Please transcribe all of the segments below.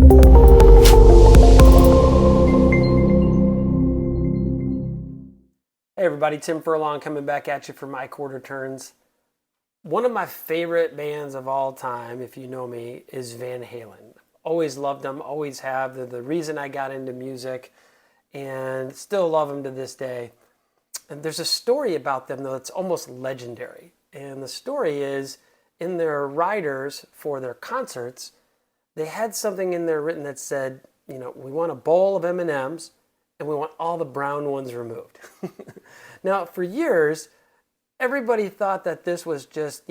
Hey everybody, Tim Furlong coming back at you for my quarter turns. One of my favorite bands of all time, if you know me, is Van Halen. Always loved them, always have. They're the reason I got into music and still love them to this day. And there's a story about them though that's almost legendary. And the story is in their riders for their concerts, they had something in there written that said, we want a bowl of M&Ms and we want all the brown ones removed. Now, for years, everybody thought that this was just,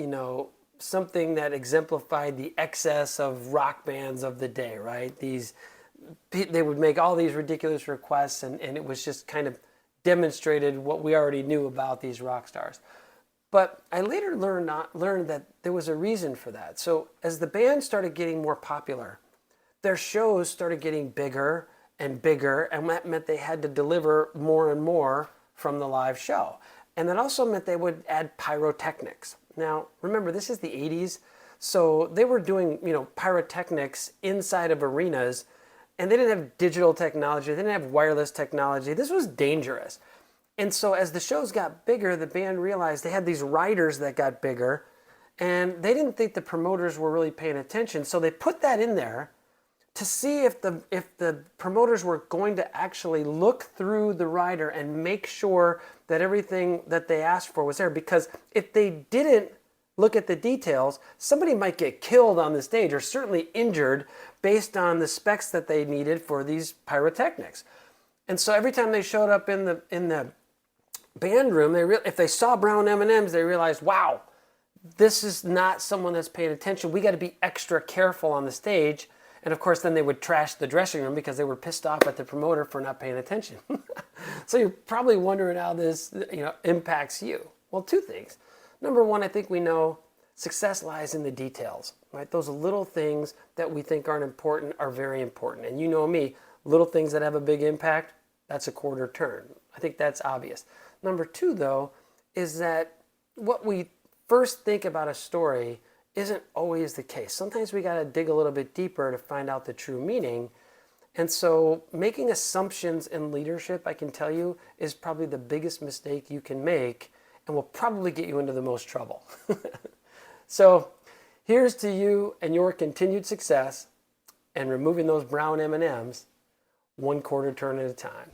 something that exemplified the excess of rock bands of the day, right? They would make all these ridiculous requests, and it was just kind of demonstrated what we already knew about these rock stars. But I later learned that there was a reason for that. So as the band started getting more popular, their shows started getting bigger and bigger, and that meant they had to deliver more and more from the live show. And that also meant they would add pyrotechnics. Now, remember, this is the 80s, so they were doing, pyrotechnics inside of arenas, and they didn't have digital technology, they didn't have wireless technology. This was dangerous. And so as the shows got bigger, the band realized they had these riders that got bigger, and they didn't think the promoters were really paying attention, so they put that in there to see if the promoters were going to actually look through the rider and make sure that everything that they asked for was there. Because if they didn't look at the details, somebody might get killed on the stage or certainly injured based on the specs that they needed for these pyrotechnics. And so every time they showed up in the band room, if they saw brown M&Ms, they realized, wow, this is not someone that's paying attention. We got to be extra careful on the stage. And of course, then they would trash the dressing room because they were pissed off at the promoter for not paying attention. So you're probably wondering how this, impacts you. Well, two things. Number one, I think we know success lies in the details, right? Those little things that we think aren't important are very important. And you know me, little things that have a big impact, that's a quarter turn. I think that's obvious. Number two, though, is that what we first think about a story isn't always the case. Sometimes we got to dig a little bit deeper to find out the true meaning. And so making assumptions in leadership, I can tell you, is probably the biggest mistake you can make and will probably get you into the most trouble. So here's to you and your continued success and removing those brown M&Ms one quarter turn at a time.